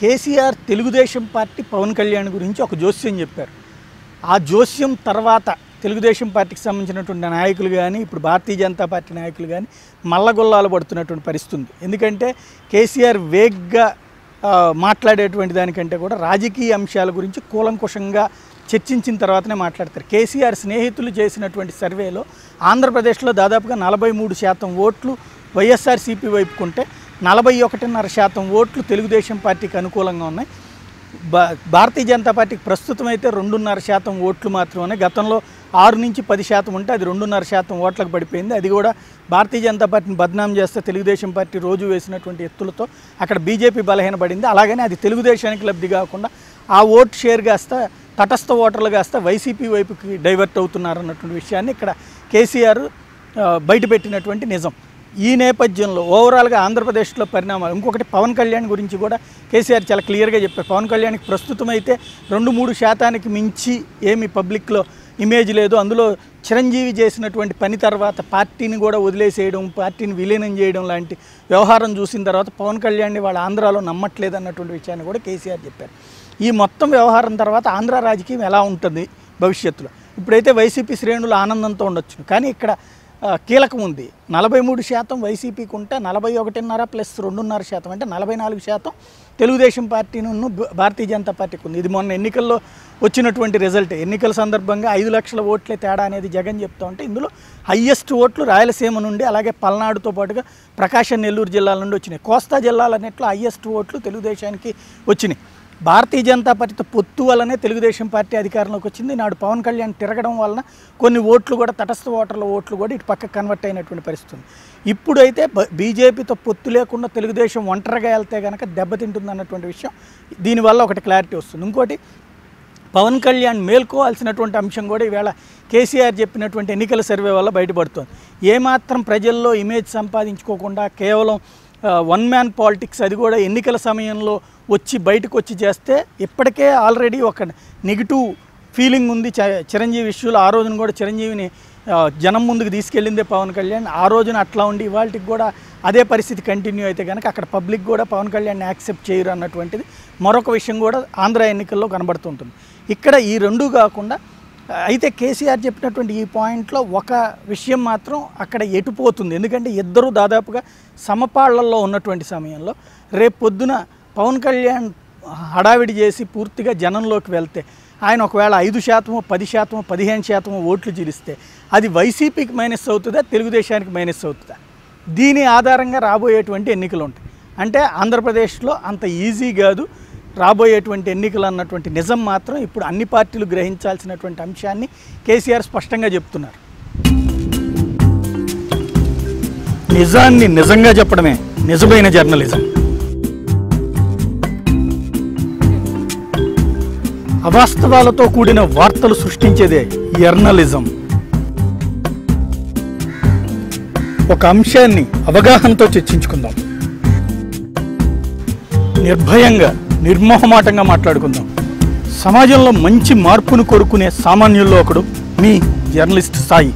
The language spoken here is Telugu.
కేసీఆర్ తెలుగుదేశం పార్టీ పవన్ కళ్యాణ్ గురించి ఒక జోస్యం చెప్పారు. ఆ జోస్యం తర్వాత తెలుగుదేశం పార్టీకి సంబంధించినటువంటి నాయకులు కానీ ఇప్పుడు భారతీయ జనతా పార్టీ నాయకులు కానీ మల్లగొల్లాలు పడుతున్నటువంటి పరిస్థితి ఉంది. ఎందుకంటే కేసీఆర్ వేగ్గా మాట్లాడేటువంటి దానికంటే కూడా రాజకీయ అంశాల గురించి కూలంకుషంగా చర్చించిన తర్వాతనే మాట్లాడతారు. కేసీఆర్ స్నేహితులు చేసినటువంటి సర్వేలో ఆంధ్రప్రదేశ్లో దాదాపుగా 43% ఓట్లు వైఎస్ఆర్సీపీ వైపుకుంటే 41.5% ఓట్లు తెలుగుదేశం పార్టీకి అనుకూలంగా ఉన్నాయి. భారతీయ జనతా పార్టీకి ప్రస్తుతం అయితే 2.5% ఓట్లు మాత్రమే. గతంలో 6 నుంచి 10% ఉంటే అది 2.5% ఓట్లకు పడిపోయింది. అది కూడా భారతీయ జనతా పార్టీని బద్నాం చేస్తే తెలుగుదేశం పార్టీ రోజు వేసినటువంటి ఎత్తులతో అక్కడ బీజేపీ బలహీనపడింది. అలాగనే అది తెలుగుదేశానికి లబ్ధి కాకుండా ఆ ఓట్ షేర్ కాస్త తటస్థ ఓటర్లు కాస్త వైసీపీ వైపుకి డైవర్ట్ అవుతున్నారు అన్నటువంటి విషయాన్ని ఇక్కడ కేసీఆర్ బయటపెట్టినటువంటి నిజం. ఈ నేపథ్యంలో ఓవరాల్గా ఆంధ్రప్రదేశ్లో పరిణామాలు ఇంకొకటి పవన్ కళ్యాణ్ గురించి కూడా కేసీఆర్ చాలా క్లియర్గా చెప్పారు. పవన్ కళ్యాణ్కి ప్రస్తుతం అయితే 2-3% మించి ఏమి పబ్లిక్లో ఇమేజ్ లేదు. అందులో చిరంజీవి చేసినటువంటి పని తర్వాత పార్టీని కూడా వదిలేసేయడం, పార్టీని విలీనం చేయడం లాంటి వ్యవహారం చూసిన తర్వాత పవన్ కళ్యాణ్ని వాళ్ళు ఆంధ్రాలో నమ్మట్లేదు అన్నటువంటి విషయాన్ని కూడా కేసీఆర్ చెప్పారు. ఈ మొత్తం వ్యవహారం తర్వాత ఆంధ్ర రాజకీయం ఎలా ఉంటుంది భవిష్యత్తులో? ఇప్పుడైతే వైసీపీ శ్రేణులు ఆనందంతో ఉండొచ్చు, కానీ ఇక్కడ కీలకం ఉంది. 43% వైసీపీకి ఉంటే 41.5 ప్లస్ 2.5% అంటే 44% తెలుగుదేశం పార్టీను భారతీయ జనతా పార్టీకి ఉంది. ఇది మొన్న ఎన్నికల్లో వచ్చినటువంటి రిజల్ట్. ఎన్నికల సందర్భంగా 5 లక్షల ఓట్లే తేడా అనేది జగన్ చెప్తా ఉంటే ఇందులో హయ్యెస్ట్ ఓట్లు రాయలసీమ నుండి అలాగే పల్నాడుతో పాటుగా ప్రకాశం, నెల్లూరు జిల్లాల నుండి వచ్చినాయి. కోస్తా జిల్లాలన్నింటిలో హయ్యెస్ట్ ఓట్లు తెలుగుదేశానికి వచ్చినాయి. భారతీయ జనతా పార్టీతో పొత్తు వల్లనే తెలుగుదేశం పార్టీ అధికారంలోకి వచ్చింది. నాడు పవన్ కళ్యాణ్ తిరగడం వలన కొన్ని ఓట్లు కూడా తటస్థ ఓటర్ల ఓట్లు కూడా ఇటు పక్క కన్వర్ట్ అయినటువంటి పరిస్థితి. ఇప్పుడైతే బీజేపీతో పొత్తు లేకుండా తెలుగుదేశం ఒంటరిగా వెళ్తే కనుక దెబ్బతింటుంది అన్నటువంటి విషయం దీనివల్ల ఒకటి క్లారిటీ వస్తుంది. ఇంకోటి పవన్ కళ్యాణ్ మేల్కోవాల్సినటువంటి అంశం కూడా ఈవేళ కేసీఆర్ చెప్పినటువంటి ఎన్నికల సర్వే వల్ల బయటపడుతుంది. ఏమాత్రం ప్రజల్లో ఇమేజ్ సంపాదించుకోకుండా కేవలం వన్ మ్యాన్ పాలిటిక్స్, అది కూడా ఎన్నికల సమయంలో బయటకు వచ్చి చేస్తే ఇప్పటికే ఆల్రెడీ ఒక నెగిటివ్ ఫీలింగ్ ఉంది చిరంజీవి ఇష్యూలో. ఆ రోజున కూడా చిరంజీవిని జనం ముందుకు తీసుకెళ్ళిందే పవన్ కళ్యాణ్. ఆ రోజున అట్లా ఉండి ఇవాళకి కూడా అదే పరిస్థితి కంటిన్యూ అయితే కనుక అక్కడ పబ్లిక్ కూడా పవన్ కళ్యాణ్ని యాక్సెప్ట్ చేయరు అన్నటువంటిది మరొక విషయం కూడా ఆంధ్ర ఎన్నికల్లో కనబడుతుంటుంది. ఇక్కడ ఈ రెండూ కాకుండా అయితే కేసీఆర్ చెప్పినటువంటి ఈ పాయింట్లో ఒక విషయం మాత్రం అక్కడ ఎటుపోతుంది. ఎందుకంటే ఇద్దరు దాదాపుగా సమపాళ్లలో ఉన్నటువంటి సమయంలో రేపు పొద్దున పవన్ కళ్యాణ్ హడావిడి చేసి పూర్తిగా జనంలోకి వెళ్తే ఆయన ఒకవేళ 5%, 10%, 15% ఓట్లు జీలిస్తే అది వైసీపీకి మైనస్ అవుతుందా, తెలుగుదేశానికి మైనస్ అవుతుందా? దీని ఆధారంగా రాబోయేటువంటి ఎన్నికలు ఉంటాయి. అంటే ఆంధ్రప్రదేశ్లో అంత ఈజీ కాదు రాబోయేటువంటి ఎన్నికలు అన్నటువంటి నిజం మాత్రం ఇప్పుడు అన్ని పార్టీలు గ్రహించాల్సినటువంటి అంశాన్ని కేసీఆర్ స్పష్టంగా చెప్తున్నారు. నిజాన్ని నిజంగా చెప్పడమే నిజమైన జర్నలిజం. అవాస్తవాలతో కూడిన వార్తలు సృష్టించేదే జర్నలిజం. ఒక అంశాన్ని అవగాహనతో చర్చించుకుందాం, నిర్భయంగా నిర్మోహమాటంగా మాట్లాడుకుందాం. సమాజంలో మంచి మార్పును కోరుకునే సామాన్యుల్లో ఒకడు మీ జర్నలిస్ట్ సాయి.